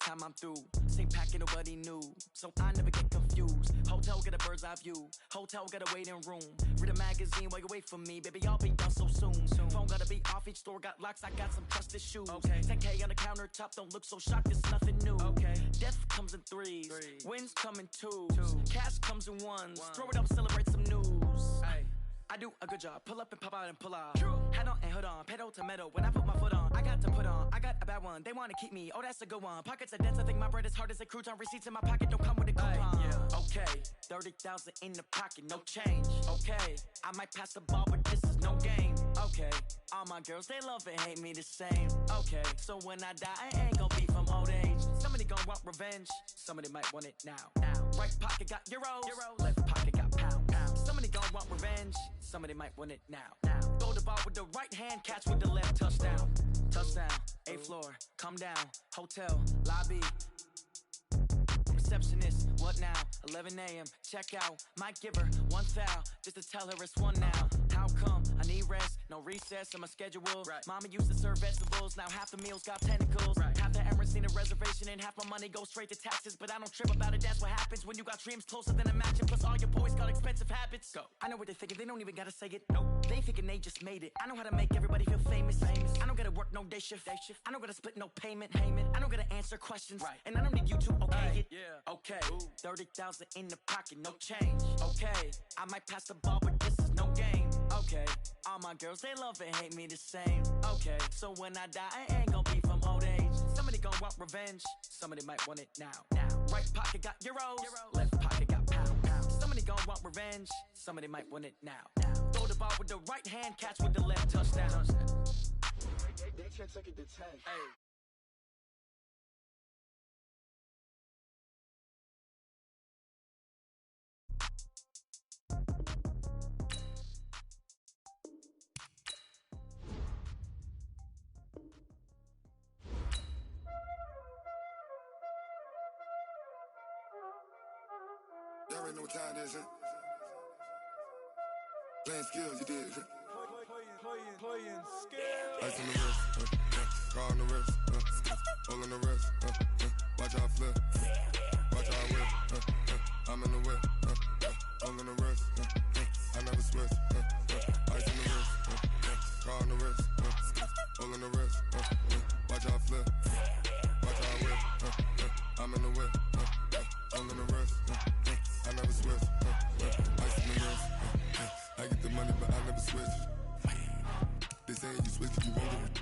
time I'm through. Same packet, nobody knew, so I never get confused. Hotel got a bird's eye view, hotel got a waiting room. Read a magazine while you wait for me, baby, I'll be done so soon. Phone gotta be off, each store got locks, I got some trusted shoes. 10K on the countertop, don't look so shocked, it's nothing new. Death comes in threes, wins come in twos, cash comes in ones. Throw it up, celebrate some news. I do a good job, pull up and pop out and pull out. Hat on and hood on, pedal to metal. When I put my foot on, I got to put on. I got a bad one, they wanna keep me, oh that's a good one. Pockets are dense, I think my bread is hard as a crouton. Receipts in my pocket don't come with a coupon. Okay, 30,000 in the pocket, no change. Okay, I might pass the ball, but this is no game. Okay, all my girls, they love and hate me the same. Okay, so when I die, I ain't gon' be from old age. Somebody gon' want revenge, somebody might want it now. Right pocket got euros, left pocket got pounds. Somebody gon' want revenge, somebody might want it now. Throw the ball with the right hand, catch with the left, touchdown. Touchdown, 8th floor, come down, hotel, lobby. Receptionist, what now? 11 a.m., check out. Might give her one foul, just to tell her it's one now. How come? I need rest, no recess in my schedule. Mama used to serve vegetables, now half the meals got tentacles. Half the Emirates need a reservation and half my money goes straight to taxes. But I don't trip about it, that's what happens when you got dreams closer than a matching. Plus all your boys got expensive habits. Go. I know what they're thinking, they don't even gotta say it. Nope. They thinking they just made it. I know how to make everybody feel famous. I don't gotta work no day shift. I don't gotta split no payment. I don't gotta answer questions. And I don't need you to okay it. Okay, 30,000 in the pocket, no change. Okay, I might pass the ball, but this is no game. Okay, all my girls, they love and hate me the same. Okay, so when I die, I ain't gon' be from old age. Somebody gon' want revenge, somebody might want it now. Right pocket got euros, left pocket got pounds. Somebody gon' want revenge, somebody might want it now. Throw the ball with the right hand, catch with the left, touchdown. They check second to 10. Y'all already know what time it is, huh? Playing skills, you did. Playing skills. Ice on the wrist, car on the wrist, hole on the wrist, watch out flip, watch out whip, I'm in the whip, hole on the wrist, I never switch, ice on the wrist, car on the wrist, hole on the wrist, watch out flip, watch out whip, I'm in the whip, hole on the wrist, I never switch, ice on the wrist, I get the money but I never switch. They saying you switch, you won't get it.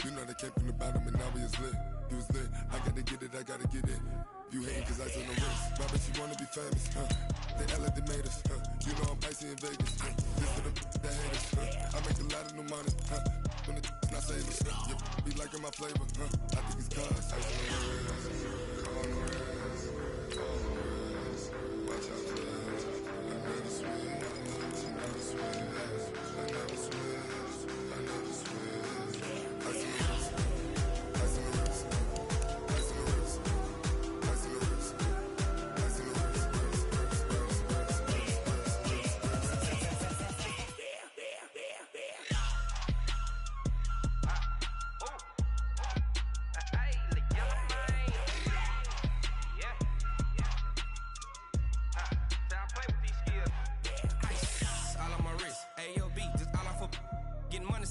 You know they came from the bottom and now we is lit. You was lit, I gotta get it, I gotta get it. You hating cause I on the wrist. Why bet you wanna be famous, They act like they made us, You know I'm icy in Vegas, This for the that hate us, I make a lot of new money, When it's not savers, You be liking my flavor, I think it's cause ice on the wrist, on the wrist, on the wrist. Watch out for this, I never switch, I never switch. I never switch, I never switch. Ice in the wrist, ice in the wrist, ice in the wrist, ice in the wrist, ice in the wrist,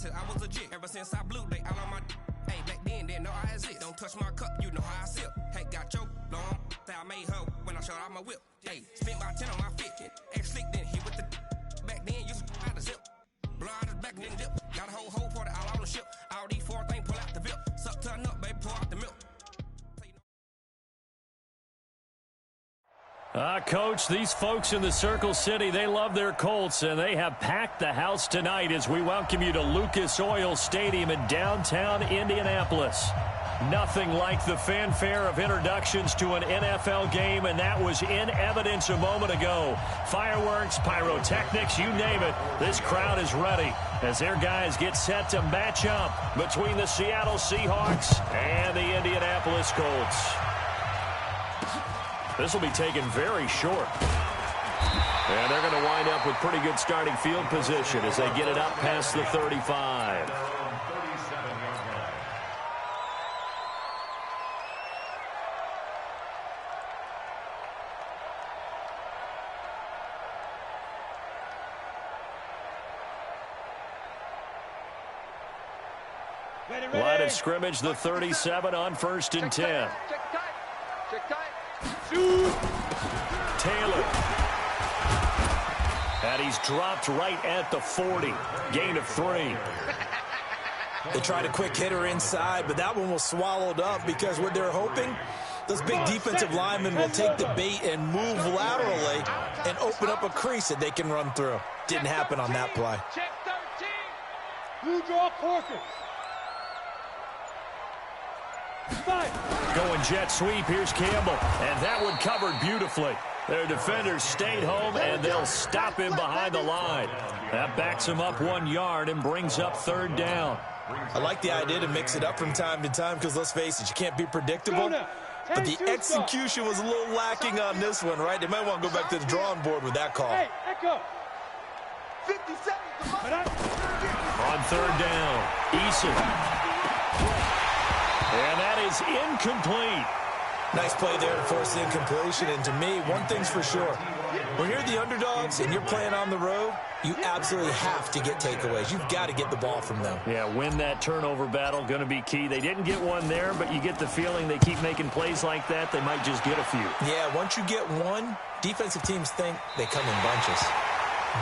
I was legit ever since I blew they all on my hey back then didn't know I exist. Don't touch my cup, you know how I sip. Hey, got choked, long say I made her when I showed out my whip. Hey, spent about 10 on my fit, ex slick then hit with the back then used to out the zip. Blow out his back then dip. Got a whole party all on the ship. All these 4 things pull out the VIP. Suck turn up, baby, pour out the milk. Coach, these folks in the Circle City, they love their Colts, and they have packed the house tonight as we welcome you to Lucas Oil Stadium in downtown Indianapolis. Nothing like the fanfare of introductions to an NFL game, and that was in evidence a moment ago. Fireworks, pyrotechnics, you name it, this crowd is ready as their guys get set to match up between the Seattle Seahawks and the Indianapolis Colts. This will be taken very short. And they're going to wind up with pretty good starting field position as they get it up past the 35. Line of scrimmage, the 37 on 1st and 10. Taylor. And he's dropped right at the 40. Gain of 3. They tried a quick hitter inside, but that one was swallowed up because what they're hoping, those big defensive linemen will take the bait and move laterally and open up a crease that they can run through. Didn't happen on that play. Check 13. Blue draw quarter. Going jet sweep. Here's Campbell. And that one covered beautifully. Their defenders stayed home, and they'll stop him behind the line. That backs him up 1 yard and brings up 3rd down. I like the idea to mix it up from time to time because, let's face it, you can't be predictable. But the execution was a little lacking on this one, right? They might want to go back to the drawing board with that call. Hey, echo. 50 seconds. On 3rd down, Eason. And that is incomplete. Nice play there to force the incompletion. And to me, one thing's for sure. When you're the underdogs and you're playing on the road, you absolutely have to get takeaways. You've got to get the ball from them. Yeah, win that turnover battle, going to be key. They didn't get one there, but you get the feeling they keep making plays like that, they might just get a few. Yeah, once you get one, defensive teams think they come in bunches.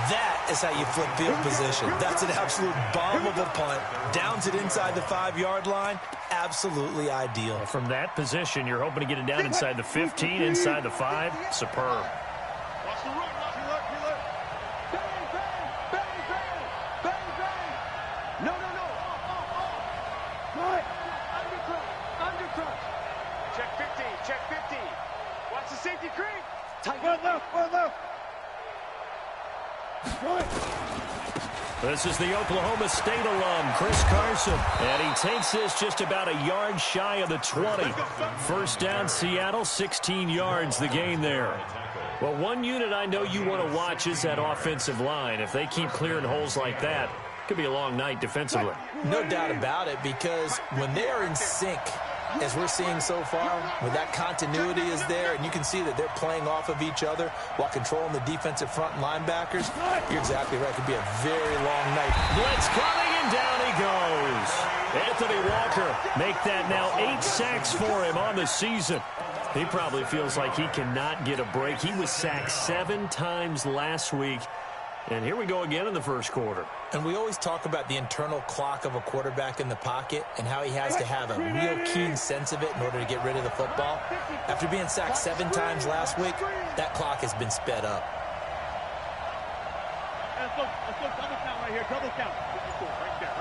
That is how you flip field position. That's an absolute bomb of a punt. Downs it inside the 5-yard line. Absolutely ideal. From that position, you're hoping to get it down inside the 15, inside the 5. Superb. Watch the run. Watch the look. Bang, bang, bang, bang, bang, bang. No. Right. Undercrunch. Check 15. Check 15. Watch the safety creep. Tight. One left. Right. This is the Oklahoma State alum, Chris Carson. And he takes this just about a yard shy of the 20. 1st down, Seattle, 16 yards the gain there. Well, one unit I know you want to watch is that offensive line. If they keep clearing holes like that, it could be a long night defensively. No doubt about it, because when they are in sync, as we're seeing so far, when that continuity is there, and you can see that they're playing off of each other while controlling the defensive front linebackers, you're exactly right. It could be a very long night. Blitz coming, and down he goes. Anthony Walker, make that now 8 sacks for him on the season. He probably feels like he cannot get a break. He was sacked 7 times last week. And here we go again in the first quarter. And we always talk about the internal clock of a quarterback in the pocket and how he has to have a real keen sense of it in order to get rid of the football. After being sacked 7 times last week, that clock has been sped up. Let's look double count right here. Double count. Right there.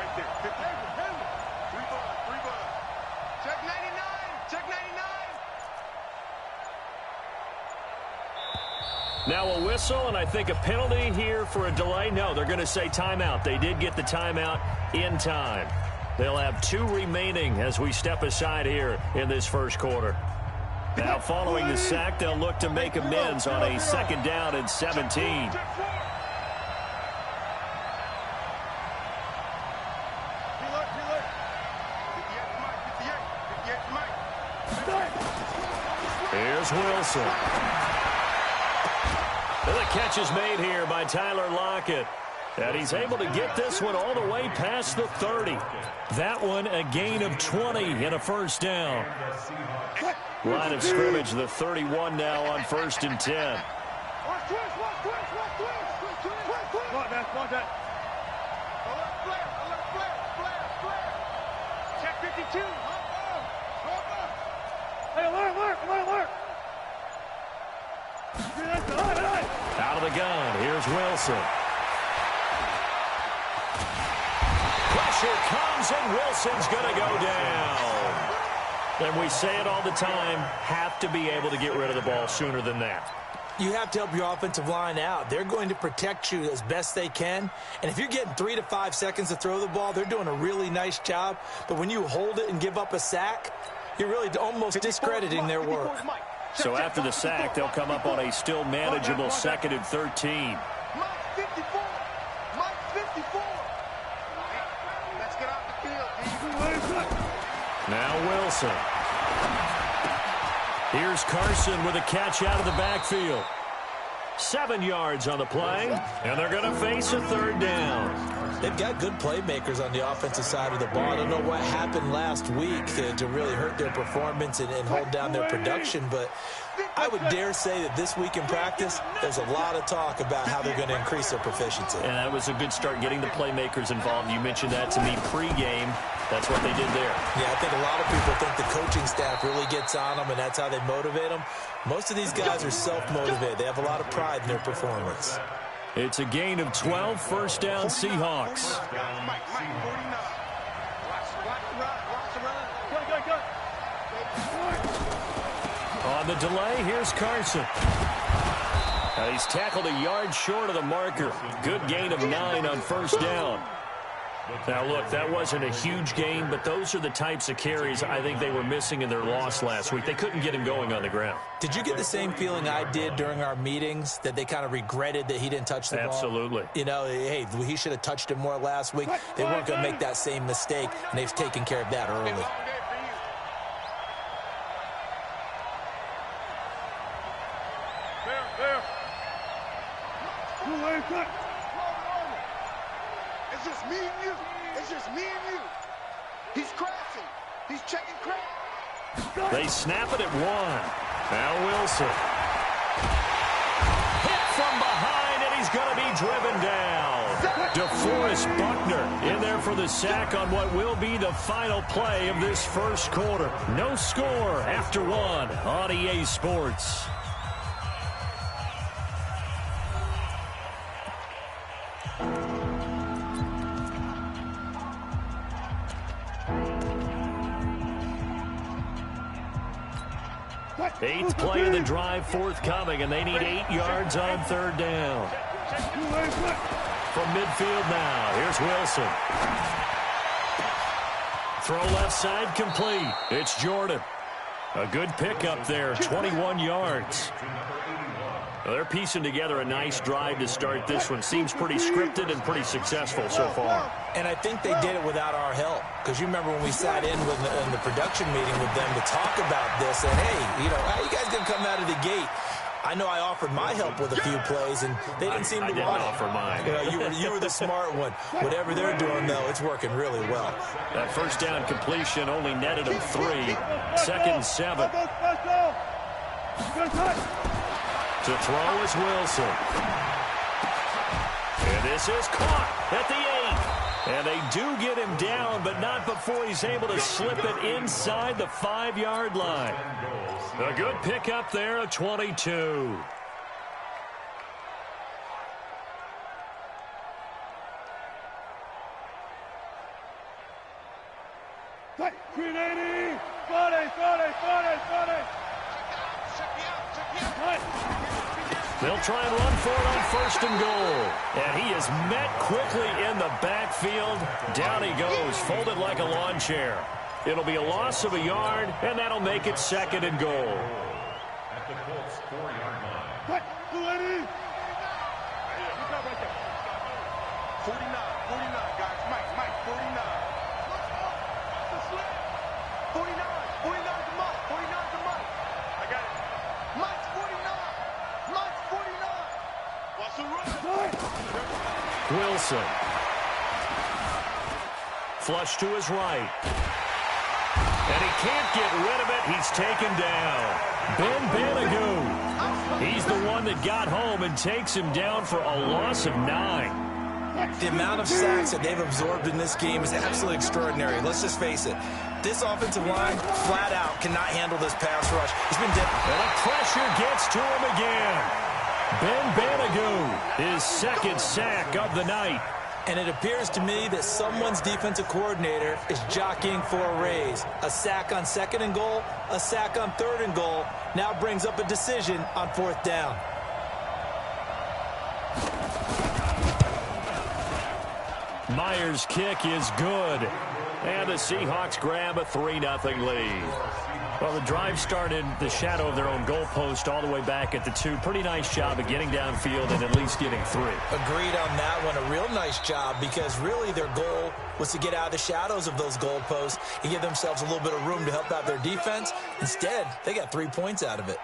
3 ball. Check 99. Check 99. Now a whistle, and I think a penalty here for a delay. No, they're going to say timeout. They did get the timeout in time. They'll have 2 remaining as we step aside here in this first quarter. Now following the sack, they'll look to make amends on a 2nd down and 17. Here's Wilson. And the catch is made here by Tyler Lockett. And he's able to get this one all the way past the 30. That one a gain of 20 and a 1st down. Line of scrimmage, the 31 now on 1st and 10. Check 52. Hey, alert. Out of the gun, here's Wilson. Pressure comes, and Wilson's going to go down. And we say it all the time, have to be able to get rid of the ball sooner than that. You have to help your offensive line out. They're going to protect you as best they can. And if you're getting 3 to 5 seconds to throw the ball, they're doing a really nice job. But when you hold it and give up a sack, you're really almost discrediting their work. So after the sack, they'll come up on a still manageable 2nd and 13. Mike 54. Let's get off the field. Now Wilson. Here's Carson with a catch out of the backfield. 7 yards on the play, and they're going to face a 3rd down. They've got good playmakers on the offensive side of the ball. I don't know what happened last week to really hurt their performance and hold down their production, but I would dare say that this week in practice, there's a lot of talk about how they're going to increase their proficiency. And that was a good start, getting the playmakers involved. You mentioned that to me pregame. That's what they did there. Yeah, I think a lot of people think the coaching staff really gets on them, and that's how they motivate them. Most of these guys are self-motivated. They have a lot of pride in their performance. It's a gain of 12, first down Seahawks. On the delay, here's Carson. He's tackled a yard short of the marker. Good gain of 9 on first down. Now, look, that wasn't a huge gain, but those are the types of carries I think they were missing in their loss last week. They couldn't get him going on the ground. Did you get the same feeling I did during our meetings, that they kind of regretted that he didn't touch the ball? Absolutely. You know, hey, he should have touched it more last week. They weren't going to make that same mistake, and they've taken care of that early. It's just me and you. It's just me and you. He's crashing. He's checking crash. They snap it at 1. Now Wilson. Hit from behind, and he's going to be driven down. DeForest Buckner in there for the sack on what will be the final play of this first quarter. No score after 1 on EA Sports. Eighth play of the drive forthcoming, and they need 8 yards on third down. From midfield now, here's Wilson. Throw left side complete. It's Jordan. A good pickup there, 21 yards. Well, they're piecing together a nice drive to start this one. Seems pretty scripted and pretty successful so far. And I think they did it without our help. Because you remember when we sat in the production meeting with them to talk about this, and hey, you know, how you guys going to come out of the gate? I know I offered my help with a few plays, and they didn't seem to want it. I didn't offer mine. You know, you were the smart one. Whatever they're doing, though, it's working really well. That first down completion only netted them 3. Second and 7. To throw is Wilson. And this is caught at the 8. And they do get him down, but not before he's able to slip it inside the 5-yard line. A good pickup there of 22. They'll try and run for it on first and goal. And he is met quickly in the backfield. Down he goes, folded like a lawn chair. It'll be a loss of a yard, and that'll make it second and goal. At the Colts 4-yard line. 49, guys. Mike, 49. 49 to Mike. 49 to Mike. I got it. Mike's 49. Mike's 49. Watch the run. Wilson. Flush to his right. And he can't get rid of it. He's taken down. Ben Banagoo. He's the one that got home and takes him down for a loss of 9. The amount of sacks that they've absorbed in this game is absolutely extraordinary. Let's just face it. This offensive line, flat out, cannot handle this pass rush. It's been and the pressure gets to him again. Ben Banagoo, his second sack of the night. And it appears to me that someone's defensive coordinator is jockeying for a raise. A sack on second and goal, a sack on third and goal, now brings up a decision on fourth down. Myers' kick is good. And the Seahawks grab a 3-0 lead. Well, the drive started the shadow of their own goalpost all the way back at the 2. Pretty nice job of getting downfield and at least getting 3. Agreed on that one. A real nice job because really their goal was to get out of the shadows of those goalposts and give themselves a little bit of room to help out their defense. Instead, they got 3 points out of it.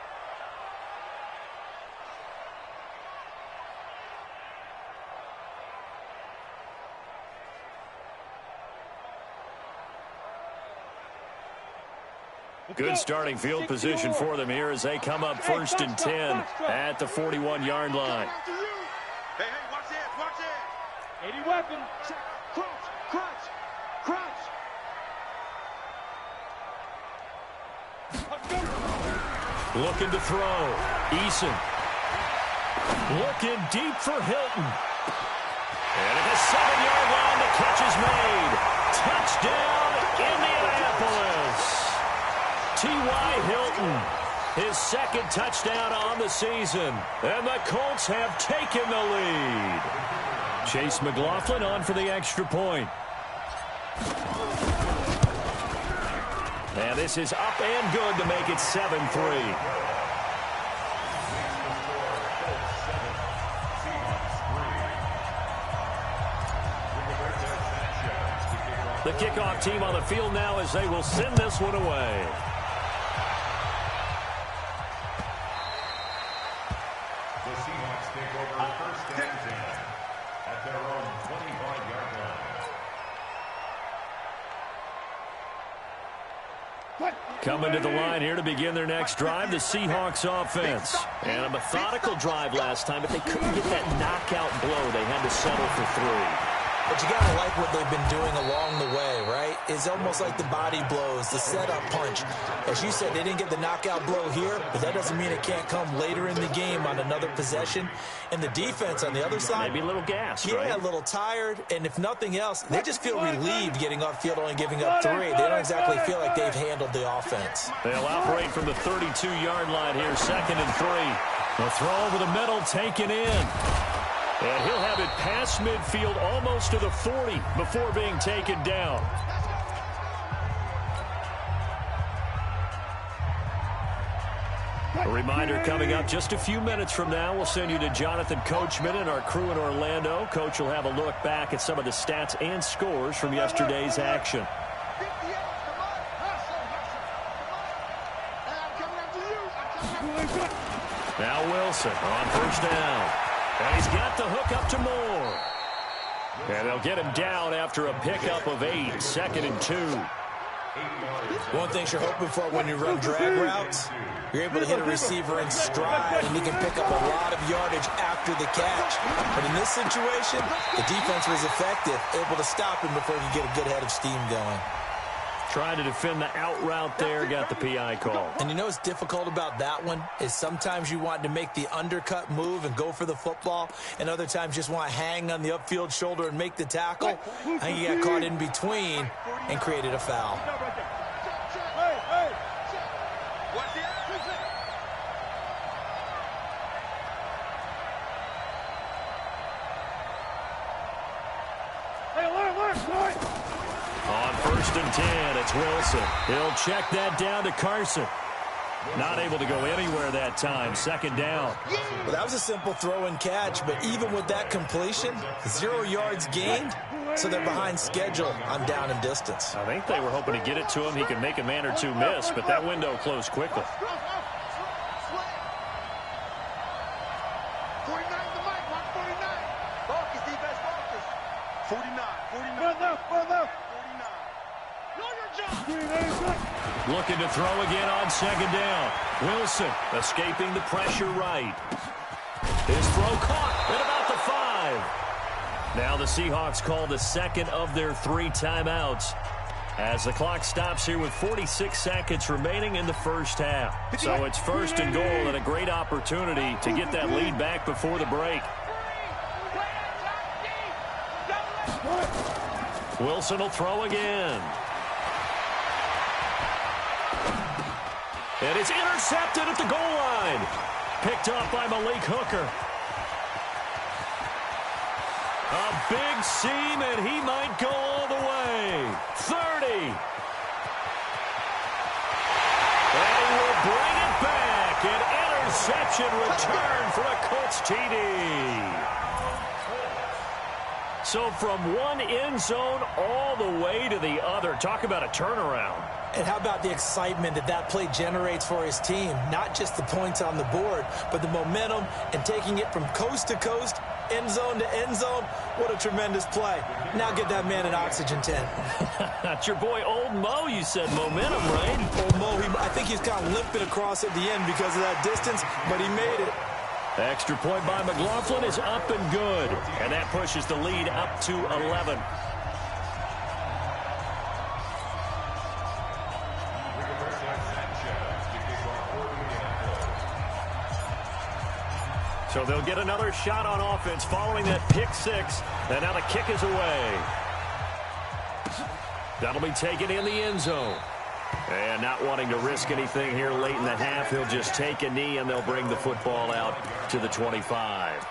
Good starting field position for them here as they come up 1st and 10 at the 41-yard line. Hey, watch this. 80 weapon. Crouch. Looking to throw. Eason. Looking deep for Hilton. And at the 7-yard line, the catch is made. Touchdown, Indianapolis. T.Y. Hilton, his 2nd touchdown on the season. And the Colts have taken the lead. Chase McLaughlin on for the extra point. And this is up and good to make it 7-3. The kickoff team on the field now as they will send this one away. The Seahawks take over 1st and 10 at their own 25-yard line. Coming to the line here to begin their next drive, the Seahawks offense. And a methodical drive last time, but they couldn't get that knockout blow. They had to settle for 3. But you got to like what they've been doing along the way, right? It's almost like the body blows, the setup punch. As you said, they didn't get the knockout blow here, but that doesn't mean it can't come later in the game on another possession. And the defense on the other side, maybe a little gas, right? Yeah, a little tired. And if nothing else, they just feel relieved getting off field, only giving up 3. They don't exactly feel like they've handled the offense. They'll operate from the 32-yard line here, 2nd and 3. The throw over the middle, taken in. And he'll have it past midfield almost to the 40 before being taken down. A reminder coming up just a few minutes from now, we'll send you to Jonathan Coachman and our crew in Orlando. Coach will have a look back at some of the stats and scores from yesterday's action. Now Wilson on 1st down. And he's got the hook up to Moore. And they'll get him down after a pickup of 8, 2nd and 2. One thing you're hoping for when you run drag routes, you're able to hit a receiver in stride, and he can pick up a lot of yardage after the catch. But in this situation, the defense was effective, able to stop him before he could get a good head of steam going. Trying to defend the out route there, got the PI call. And you know what's difficult about that one is sometimes you want to make the undercut move and go for the football, and other times just want to hang on the upfield shoulder and make the tackle. I think he got caught in between and created a foul. On 1st and 10, it's Wilson. He'll check that down to Carson. Not able to go anywhere that time. 2nd down. Well, that was a simple throw and catch, but even with that completion, 0 yards gained, so they're behind schedule on down and distance. I think they were hoping to get it to him. He could make a man or two miss, but that window closed quickly. 49. Looking to throw again on 2nd down. Wilson escaping the pressure right. His throw caught at about the 5. Now the Seahawks call the 2nd of their 3 timeouts as the clock stops here with 46 seconds remaining in the 1st half. So it's 1st and goal and a great opportunity to get that lead back before the break. Wilson will throw again. And it's intercepted at the goal line. Picked up by Malik Hooker. A big seam, and he might go all the way. 30. And he will bring it back. An interception return for a Colts TD. So from one end zone all the way to the other. Talk about a turnaround. And how about the excitement that that play generates for his team? Not just the points on the board, but the momentum and taking it from coast to coast, end zone to end zone. What a tremendous play. Now get that man an oxygen tent. That's your boy Old Mo. You said momentum, right? Old Mo, think he's kind of limping across at the end because of that distance, but he made it. The extra point by McLaughlin is up and good, and that pushes the lead up to 11. So they'll get another shot on offense following that pick six, and now the kick is away. That'll be taken in the end zone. And not wanting to risk anything here late in the half, he'll just take a knee, and they'll bring the football out to the 25.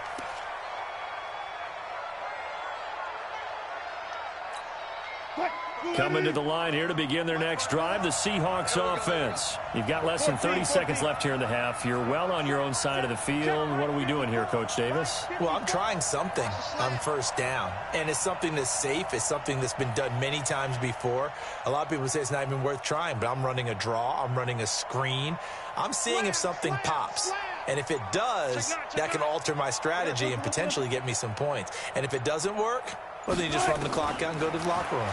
Coming to the line here to begin their next drive, the Seahawks offense. You've got less than 30 seconds left here in the half. You're well on your own side of the field. What are we doing here, Coach Davis? Well, I'm trying something on first down, and it's something that's safe. It's something that's been done many times before. A lot of people say it's not even worth trying, but I'm running a draw. I'm running a screen. I'm seeing if something pops. And if it does, that can alter my strategy and potentially get me some points. And if it doesn't work, well, then you just run the clock out and go to the locker room.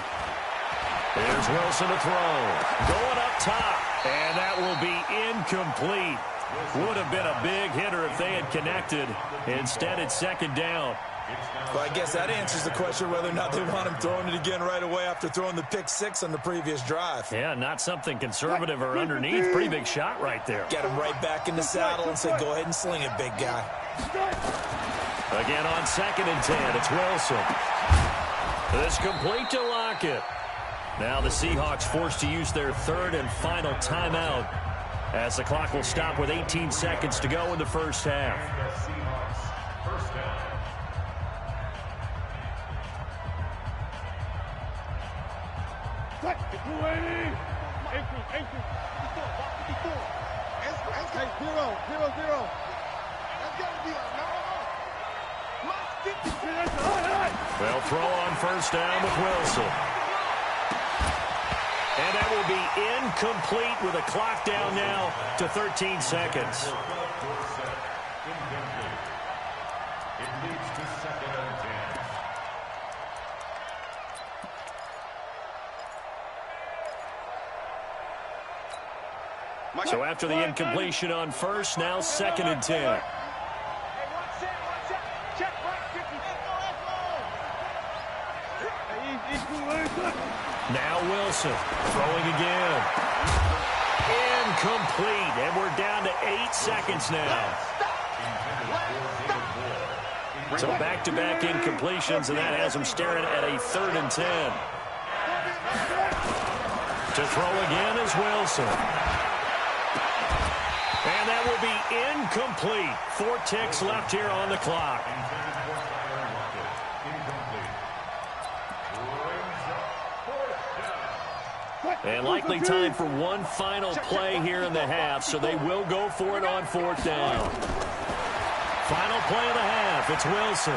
Here's Wilson to throw. Going up top. And that will be incomplete. Would have been a big hitter if they had connected. Instead, it's second down. Well, I guess that answers the question whether or not they want him throwing it again right away after throwing the pick six on the previous drive. Yeah, not something conservative or underneath. Pretty big shot right there. Get him right back in the saddle and say, go ahead and sling it, big guy. Again on 2nd and 10, it's Wilson. This complete to Lockett. Now the Seahawks forced to use their third and final timeout as the clock will stop with 18 seconds to go in the first half. They'll throw on first down with Wilson. And that will be incomplete with a clock down now to 13 seconds. It leads to 2nd and 10. So after the incompletion on first, now 2nd and 10. Now Wilson throwing again. Incomplete. And we're down to 8 seconds now. So back-to-back incompletions, and that has them staring at a 3rd and 10. To throw again is Wilson. And that will be incomplete. 4 ticks left here on the clock. And likely time for one final play here in the half, so they will go for it on 4th down. Final play of the half, it's Wilson.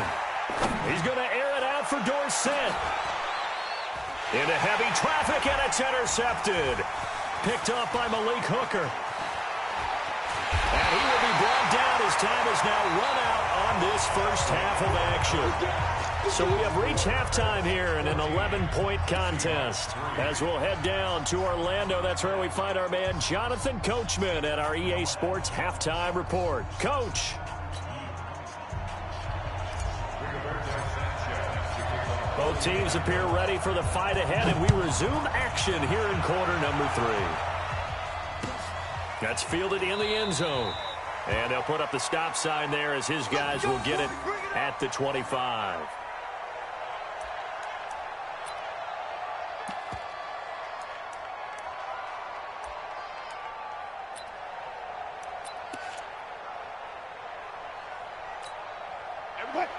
He's going to air it out for Dorsett. Into heavy traffic, and it's intercepted. Picked off by Malik Hooker. And he will be brought down as time is now run out on this first half of action. So we have reached halftime here in an 11-point contest. As we'll head down to Orlando, that's where we find our man Jonathan Coachman at our EA Sports Halftime Report. Coach. Both teams appear ready for the fight ahead, and we resume action here in quarter number 3. That's fielded in the end zone. And they'll put up the stop sign there as his guys will get it at the 25.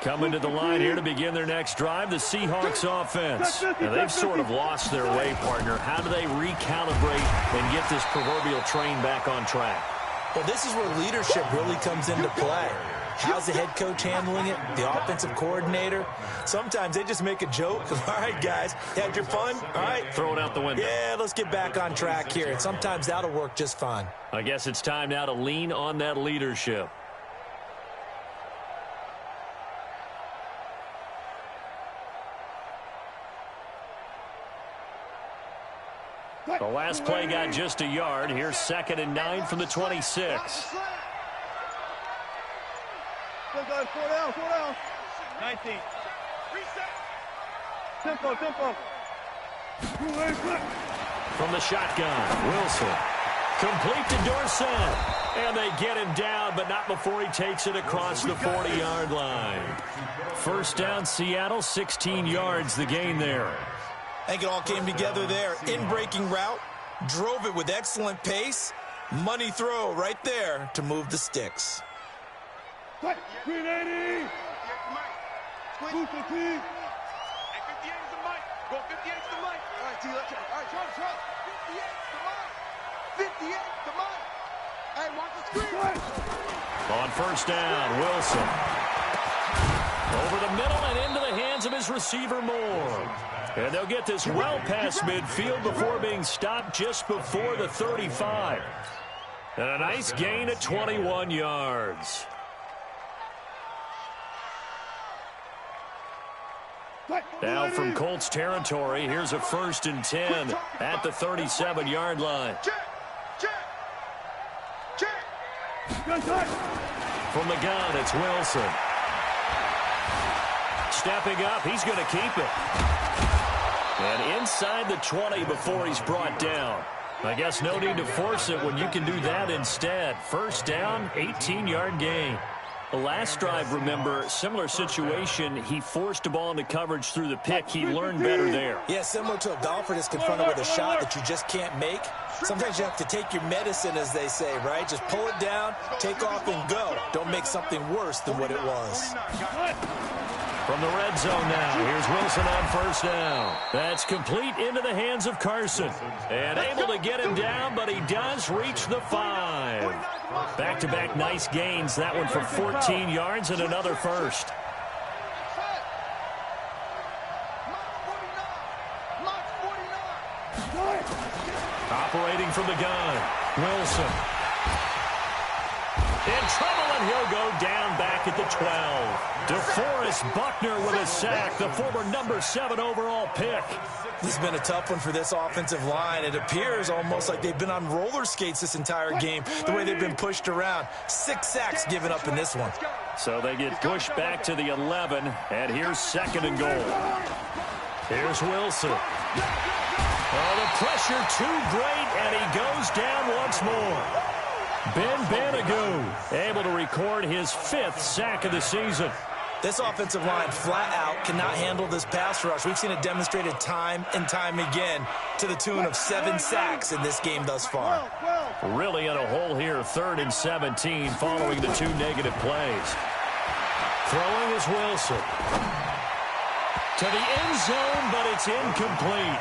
Coming to the line here to begin their next drive, the Seahawks offense. Now, they've sort of lost their way, partner. How do they recalibrate and get this proverbial train back on track? Well, this is where leadership really comes into play. How's the head coach handling it? The offensive coordinator? Sometimes they just make a joke. All right, guys, had your fun? All right. Throw it out the window. Yeah, let's get back on track here. And sometimes that'll work just fine. I guess it's time now to lean on that leadership. The last play got just a yard. Here's 2nd and 9 from the 26. Go, guys, 4 down, 4 down. 19. Reset. Tempo, tempo. From the shotgun, Wilson. Complete to Dorsett. And they get him down, but not before he takes it across the 40-yard line. First down, Seattle, 16 yards the gain there. I think it all came together there. In-breaking route, drove it with excellent pace. Money throw right there to move the sticks. 380. Boost the team. 58 is the mic. Go 58 is the mic. All right, T, let's go. All right, trust. 58 is the mic. 58 is the mic. Hey, watch the screen. On first down, Wilson. Over the middle and into the hands of his receiver, Moore. And they'll get this well past midfield before being stopped just before the 35. And a nice gain at 21 yards. Now from Colts territory, here's a 1st and 10 at the 37-yard line. From the gun, it's Wilson. Stepping up, he's going to keep it. And inside the 20 before he's brought down. I guess no need to force it when you can do that instead. First down, 18-yard gain. The last drive, remember, similar situation. He forced a ball into coverage through the pick. He learned better there. Yeah, similar to a golfer that's confronted with a shot that you just can't make. Sometimes you have to take your medicine, as they say, right? Just pull it down, take off, and go. Don't make something worse than what it was. From the red zone now, here's Wilson on first down. That's complete into the hands of Carson. And able to get him down, but he does reach the 5. Back-to-back nice gains. That one for 14 yards and another first. Operating from the gun, Wilson. In trouble, and he'll go down back at the 12. DeForest Buckner with a sack, the former number 7 overall pick. This has been a tough one for this offensive line. It appears almost like they've been on roller skates this entire game, the way they've been pushed around. 6 sacks given up in this one. So they get pushed back to the 11, and here's 2nd and goal. Here's Wilson. Oh, the pressure too great, and he goes down once more. Ben Banigou able to record his 5th sack of the season. This offensive line flat out cannot handle this pass rush. We've seen it demonstrated time and time again to the tune of 7 sacks in this game thus far. Really in a hole here, 3rd and 17 following the 2 negative plays. Throwing is Wilson. To the end zone, but it's incomplete.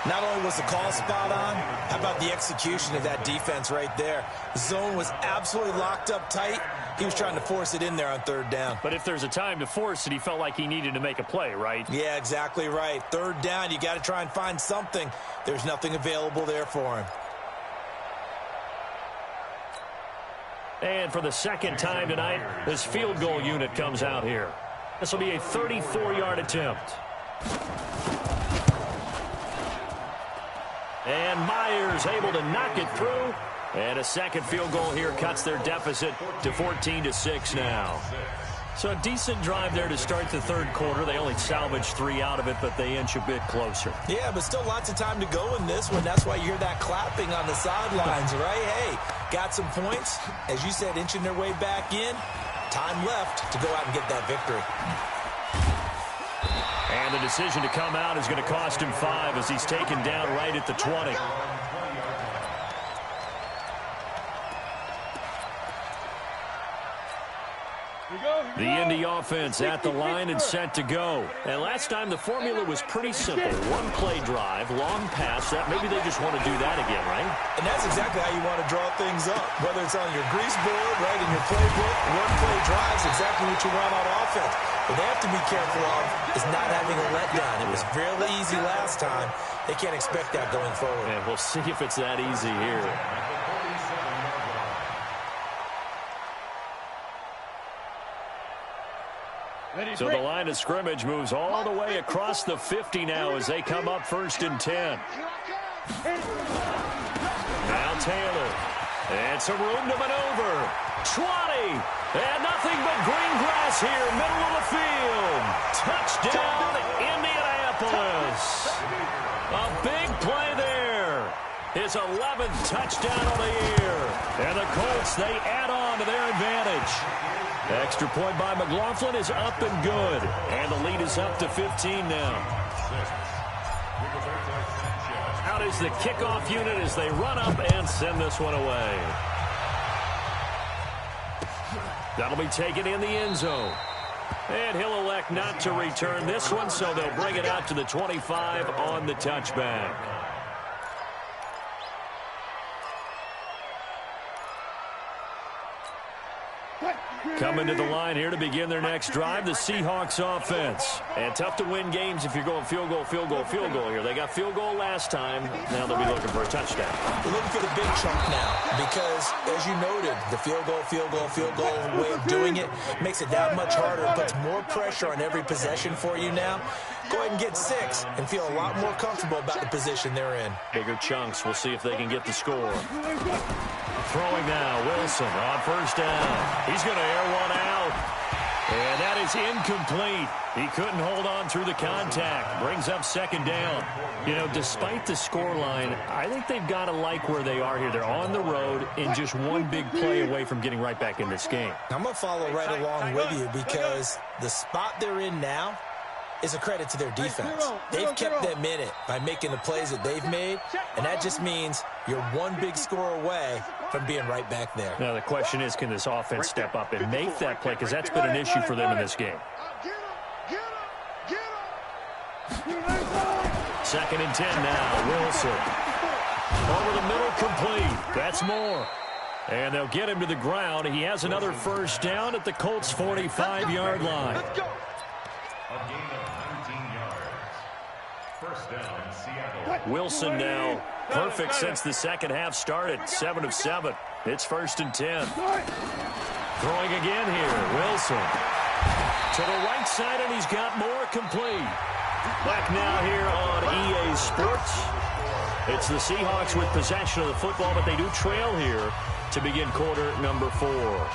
Not only was the call spot on, how about the execution of that defense right there? The zone was absolutely locked up tight. He was trying to force it in there on 3rd down. But if there's a time to force it, he felt like he needed to make a play, right? Yeah, exactly right. 3rd down, you got to try and find something. There's nothing available there for him. And for the 2nd time tonight, this field goal unit comes out here. This will be a 34-yard attempt. And Myers able to knock it through. And a 2nd field goal here cuts their deficit to 14-6 now. So a decent drive there to start the 3rd quarter. They only salvaged 3 out of it, but they inch a bit closer. Yeah, but still lots of time to go in this one. That's why you hear that clapping on the sidelines, right? Hey, got some points. As you said, inching their way back in. Time left to go out and get that victory. And the decision to come out is going to cost him 5 as he's taken down right at the 20. The Indy offense at the line and set to go. And last time the formula was pretty simple. 1-play drive, long pass. That maybe they just want to do that again, right? And that's exactly how you want to draw things up. Whether it's on your grease board, right, in your playbook, 1-play drives, exactly what you want on offense. What they have to be careful of is not having a letdown. It was fairly easy last time. They can't expect that going forward. And we'll see if it's that easy here. So the line of scrimmage moves all the way across the 50 now as they come up 1st and 10. Now Taylor. And some room to maneuver. 20. And nothing but green grass here, middle of the field. Touchdown, Indianapolis. A big play there. His 11th touchdown of the year. And the Colts, they add on to their advantage. Extra point by McLaughlin is up and good. And the lead is up to 15 now. Out is the kickoff unit as they run up and send this one away. That'll be taken in the end zone. And he'll elect not to return this one, so they'll bring it out to the 25 on the touchback. Coming to the line here to begin their next drive, the Seahawks offense. And tough to win games if you're going field goal, field goal, field goal here. They got field goal last time. Now they'll be looking for a touchdown. They're looking for the big chunk now because, as you noted, the field goal way of doing it makes it that much harder. It puts more pressure on every possession for you now. Go ahead and get 6 and feel a lot more comfortable about the position they're in. Bigger chunks. We'll see if they can get the score. Throwing now, Wilson on first down. He's going to air one out. And that is incomplete. He couldn't hold on through the contact. Brings up second down. You know, despite the scoreline, I think they've got to like where they are here. They're on the road and just one big play away from getting right back in this game. I'm going to follow right along with you because the spot they're in now is a credit to their defense. They've kept them in it by making the plays that they've made, and that just means you're one big score away from being right back there. Now the question is, can this offense step up and make that play? Because that's been an issue for them in this game. 2nd and 10 now. Wilson. Over the middle, complete. That's more. And they'll get him to the ground. He has another first down at the Colts' 45-yard line. A gain of 19 yards. First down, Seattle. Wilson now perfect since the second half started. 7 of 7. It's 1st and 10. Throwing again here. Wilson to the right side, and he's got more, complete. Back now here on EA Sports. It's the Seahawks with possession of the football, but they do trail here to begin quarter number 4.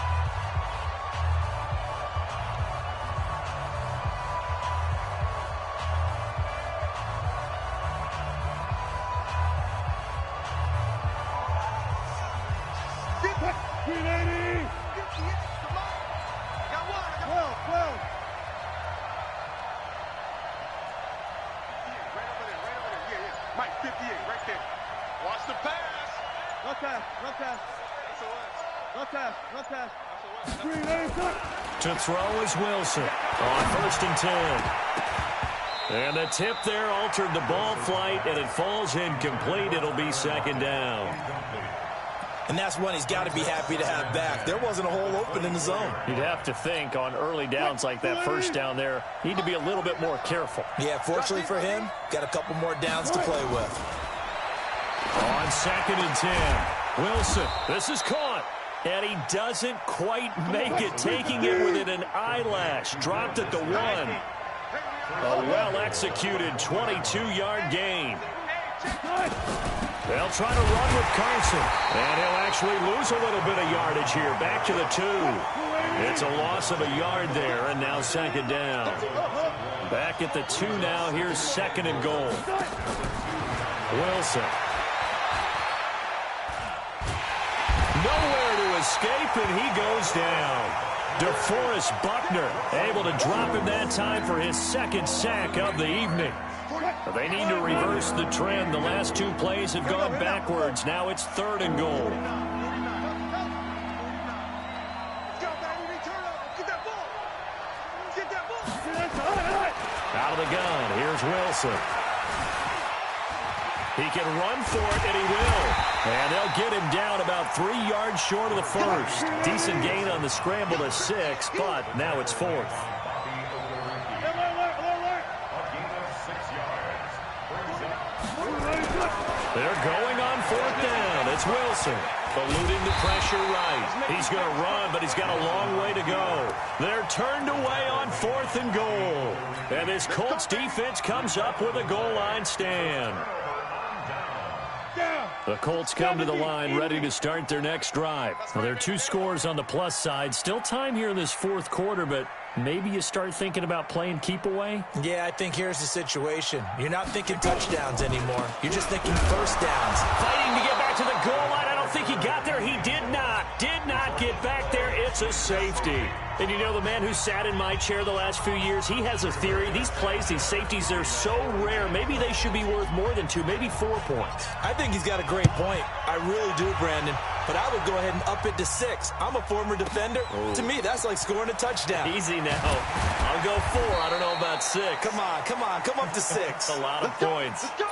To throw is Wilson on 1st and 10. And the tip there altered the ball flight, and it falls incomplete. It'll be 2nd down. And that's one he's got to be happy to have back. There wasn't a hole open in the zone. You'd have to think on early downs like that first down there, need to be a little bit more careful. Yeah, fortunately for him, got a couple more downs to play with. On 2nd and 10, Wilson, this is caught. And he doesn't quite make it, taking it within an eyelash. Dropped at the 1. A well-executed 22-yard gain. They'll try to run with Carson. And he'll actually lose a little bit of yardage here. Back to the 2. It's a loss of a yard there, and now 2nd down. Back at the 2 now. Here's 2nd and goal. Wilson. Nowhere to escape, and he goes down. DeForest Buckner able to drop him that time for his 2nd sack of the evening. But they need to reverse the trend. The last 2 plays have gone backwards. Now it's 3rd and goal. Out of the gun, here's Wilson. He can run for it, and he will. And they'll get him down about 3 yards short of the first. Decent gain on the scramble to 6, but now it's 4th. They're going on 4th down. It's Wilson, eluding the pressure right. He's going to run, but he's got a long way to go. They're turned away on 4th and goal. And this Colts defense comes up with a goal line stand. The Colts come to the line ready to start their next drive. Well, there are 2 scores on the plus side. Still time here in this fourth quarter, but maybe you start thinking about playing keep away? Yeah, I think here's the situation. You're not thinking touchdowns anymore. You're just thinking first downs. Fighting to get back to the goal line. I don't think he got there. He did not get back there. It's a safety. And you know, the man who sat in my chair the last few years, he has a theory. These plays, these safeties, they're so rare. Maybe they should be worth more than 2, maybe 4 points. I think he's got a great point. I really do, Brandon. But I would go ahead and up it to 6. I'm a former defender. To me, that's like scoring a touchdown. Easy now. I'll go 4. I don't know about 6. Come on. Come up to 6. A lot of points. Let's go.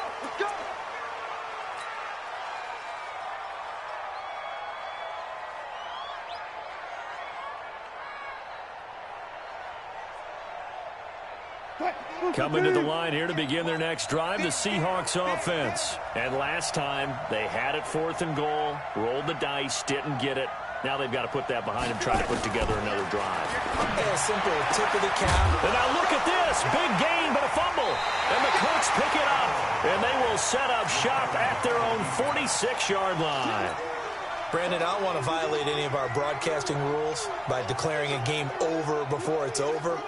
Coming to the line here to begin their next drive, the Seahawks offense. And last time, they had it 4th and goal, rolled the dice, didn't get it. Now they've got to put that behind them, try to put together another drive. A simple tip of the cap. And now look at this. Big gain, but a fumble. And the Colts pick it up. And they will set up shop at their own 46-yard line. Brandon, I don't want to violate any of our broadcasting rules by declaring a game over before it's over.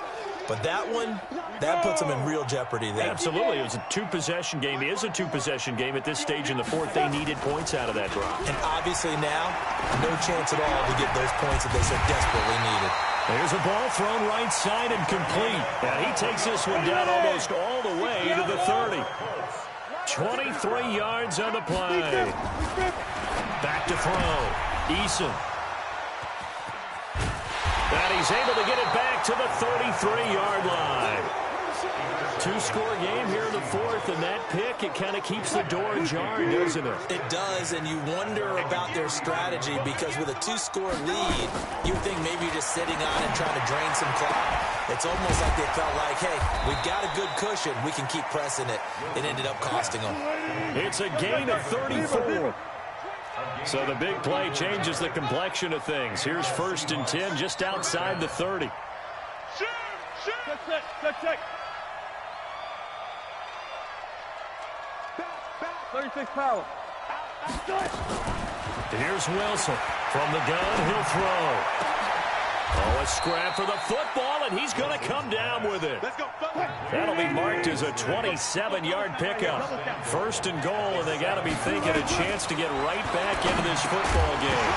But that one, that puts them in real jeopardy there. Absolutely. It was a 2-possession game. It is a 2-possession game at this stage in the fourth. They needed points out of that drive. And obviously now, no chance at all to get those points that they so desperately needed. There's a ball thrown right side and complete. And he takes this one down almost all the way to the 30. 23 yards on the play. Back to throw. Eason. And he's able to get it back to the 33-yard line. 2-score game here in the fourth, and that pick, it kind of keeps the door ajar, doesn't it? It does, and you wonder about their strategy because with a 2-score lead, you think maybe you're just sitting on it trying to drain some clock. It's almost like they felt like, hey, we've got a good cushion. We can keep pressing it. It ended up costing them. It's a gain of 34. So the big play changes the complexion of things. Here's 1st and 10 just outside the 30. Check. 36 power. Here's Wilson. From the gun, he'll throw. Oh, a scrap for the football, and he's going to come down with it. That'll be marked as a 27-yard pickup. 1st and goal, and they got to be thinking a chance to get right back into this football game.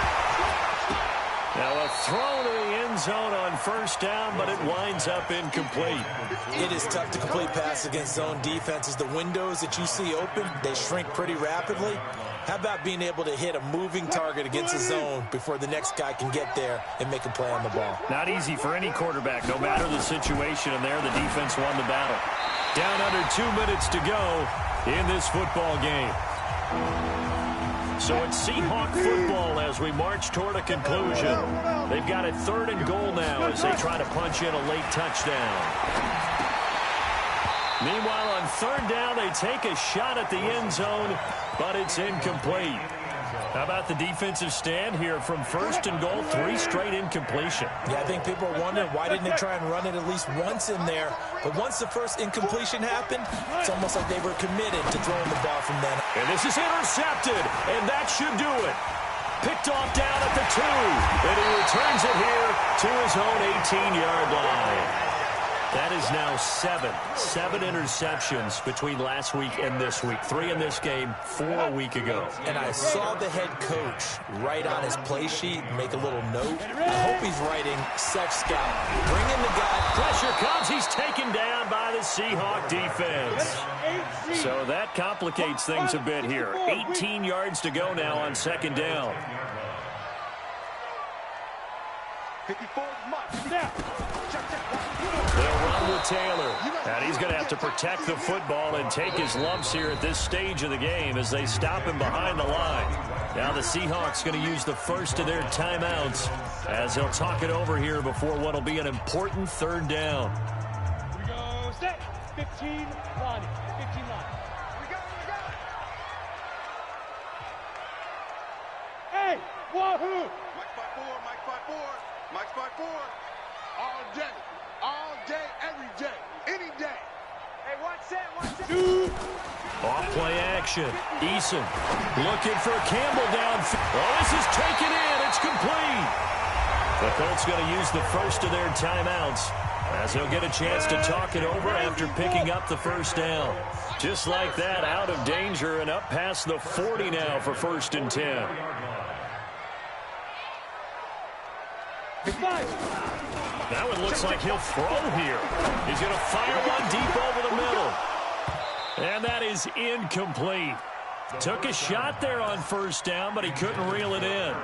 Now a throw to the end zone on 1st down, but it winds up incomplete. It is tough to complete passes against zone defenses. The windows that you see open, they shrink pretty rapidly. How about being able to hit a moving target against the zone before the next guy can get there and make a play on the ball? Not easy for any quarterback, no matter the situation, and there the defense won the battle. Down under 2 minutes to go in this football game. So it's Seahawk football as we march toward a conclusion. They've got a 3rd and goal now as they try to punch in a late touchdown. Meanwhile, on 3rd down, they take a shot at the end zone, but it's incomplete. How about the defensive stand here from 1st and goal, 3 straight incompletion? Yeah, I think people are wondering why didn't they try and run it at least once in there. But once the first incompletion happened, it's almost like they were committed to throwing the ball from then. And this is intercepted, and that should do it. Picked off down at the 2, and he returns it here to his own 18-yard line. That is now 7 interceptions between last week and this week. 3 in this game, 4 a week ago. And I saw the head coach write on his play sheet, make a little note. I hope he's writing self-scout. Bring in the guy. Pressure comes. He's taken down by the Seahawk defense. So that complicates things a bit here. 18 yards to go now on 2nd down. 54 Mike. They'll run with Taylor. And he's going to have to protect the football and take his lumps here at this stage of the game as they stop him behind the line. Now the Seahawks going to use the first of their timeouts as they'll talk it over here before what will be an important 3rd down. Here we go. Set. 15 line. 15 line. We go. Hey, wahoo! Mike 5-4. All day, every day, any day. Off play action. Eason looking for Campbell downfield. Oh, this is taken in. It's complete. The Colts going to use the first of their timeouts as they'll get a chance to talk it over after picking up the first down. Just like that, out of danger and up past the 40 now for 1st and 10. Now it looks like he'll throw here. He's going to fire one deep over the middle. And that is incomplete. Took a shot there on 1st down, but he couldn't reel it in.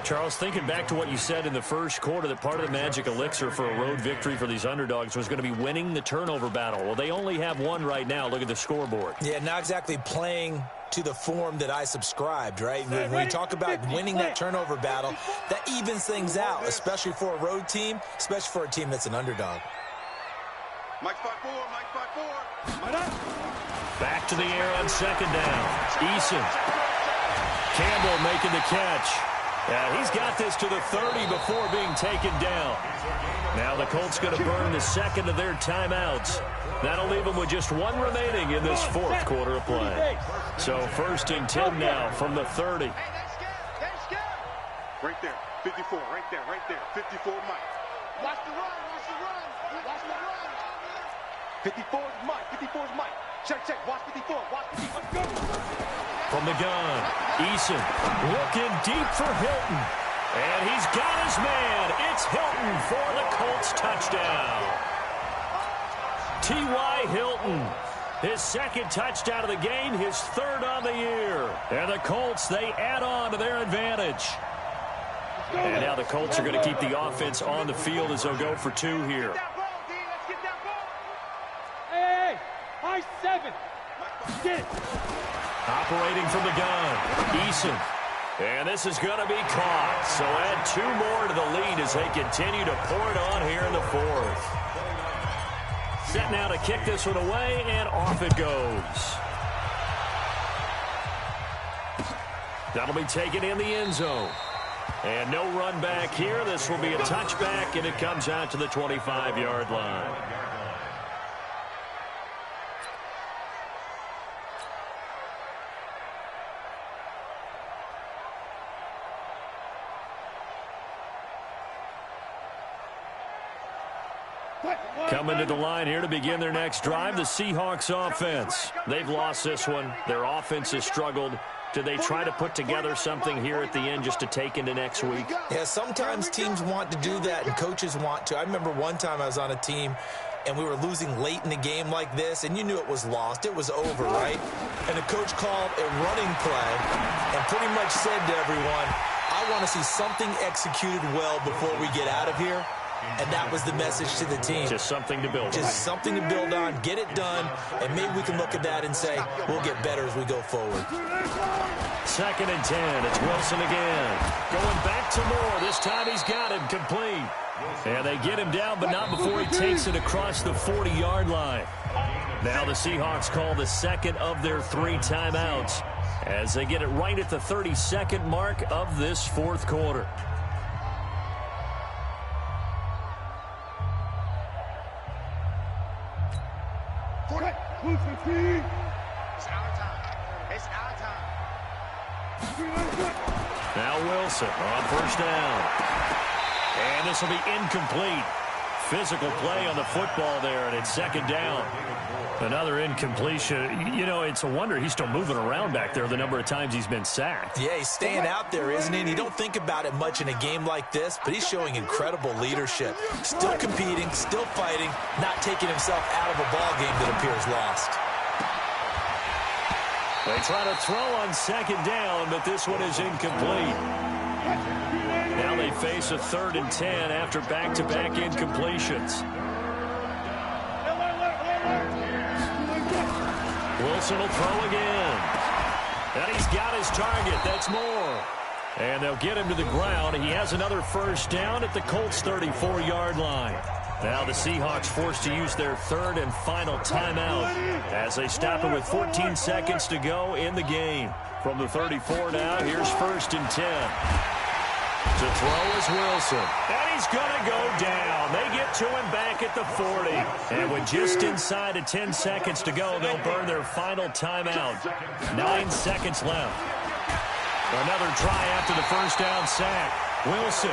Charles, thinking back to what you said in the first quarter, that part of the magic elixir for a road victory for these underdogs was going to be winning the turnover battle. Well, they only have one right now. Look at the scoreboard. Yeah, not exactly playing to the form that I subscribed, right? When we talk about winning that turnover battle, that evens things out, especially for a road team, especially for a team that's an underdog. Mike 5-4, Mike 5-4. Back to the air on 2nd down. Eason. Campbell making the catch. He's got this to the 30 before being taken down. Now the Colts going to burn the second of their timeouts. That'll leave them with just one remaining in this 4th quarter of play. So 1st and 10 now from the 30. Right there, 54, right there, 54 Mike. Watch the run, watch the run, watch the run. 54 is Mike, 54 is Mike. Check, watch 54, watch 54. Let's go. From the gun, Eason looking deep for Hilton. And he's got his man. It's Hilton for the Colts touchdown. T.Y. Hilton, his 2nd touchdown of the game, his 3rd on the year. And the Colts, they add on to their advantage. And now the Colts are going to keep the offense on the field as they'll go for 2 here. Hey, high 7. Get it. Operating from the gun, Eason. And this is going to be caught. So add 2 more to the lead as they continue to pour it on here in the 4th. Set now to kick this one away, and off it goes. That'll be taken in the end zone. And no run back here. This will be a touchback, and it comes out to the 25-yard line. Coming to the line here to begin their next drive, the Seahawks offense. They've lost this one. Their offense has struggled. Do they try to put together something here at the end just to take into next week? Yeah, sometimes teams want to do that and coaches want to. I remember one time I was on a team and we were losing late in the game like this, and you knew it was lost. It was over, right? And the coach called a running play and pretty much said to everyone, I want to see something executed well before we get out of here. And that was the message to the team. Just something to build on. Just something to build on, get it done, and maybe we can look at that and say, we'll get better as we go forward. 2nd and 10. It's Wilson again. Going back to Moore. This time he's got him complete. And they get him down, but not before he takes it across the 40-yard line. Now the Seahawks call the 2nd of their 3 timeouts as they get it right at the 32nd mark of this 4th quarter. It's our time. It's our time. Now Wilson on 1st down. And this will be incomplete. Physical play on the football there, and it's 2nd down. Another incompletion. You know, it's a wonder he's still moving around back there the number of times he's been sacked. Yeah, he's staying out there, isn't he? And you don't think about it much in a game like this, but he's showing incredible leadership. Still competing, still fighting, not taking himself out of a ball game that appears lost. They try to throw on 2nd down, but this one is incomplete. Now they face a 3rd and 10 after back-to-back incompletions. Wilson will throw again. And he's got his target. That's Moore. And they'll get him to the ground. He has another 1st down at the Colts' 34-yard line. Now the Seahawks forced to use their 3rd and final timeout as they stop it with 14 seconds to go in the game. From the 34 now, here's 1st and 10. To throw is Wilson. And he's going to go down. They get to him back at the 40. And with just inside of 10 seconds to go, they'll burn their final timeout. 9 seconds left. Another try after the first down sack. Wilson.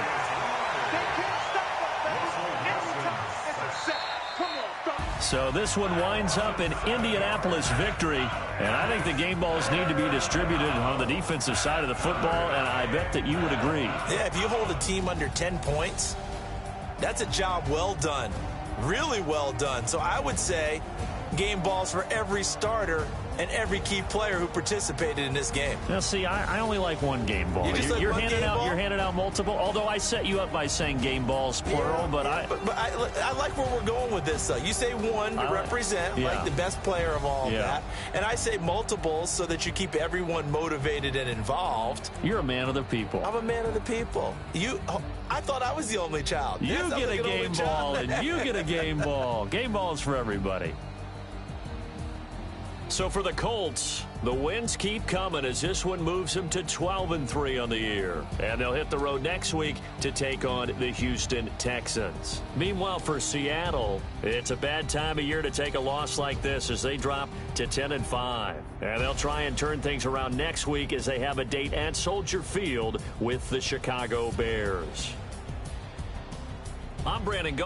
So this one winds up an Indianapolis victory, and I think the game balls need to be distributed on the defensive side of the football, and I bet that you would agree. Yeah, if you hold a team under 10 points, that's a job well done, really well done. So I would say game balls for every starter and every key player who participated in this game. Now, see, I only like one game ball. You're handing out multiple, although I set you up by saying game balls, plural. But I like where we're going with this, though. You say one to represent, like the best player of all of that. And I say multiples so that you keep everyone motivated and involved. You're a man of the people. I'm a man of the people. I thought I was the only child. You get a game ball, and you get a game ball. Game balls for everybody. So for the Colts, the wins keep coming as this one moves them to 12-3 on the year. And they'll hit the road next week to take on the Houston Texans. Meanwhile, for Seattle, it's a bad time of year to take a loss like this as they drop to 10-5. And they'll try and turn things around next week as they have a date at Soldier Field with the Chicago Bears. I'm Brandon Go.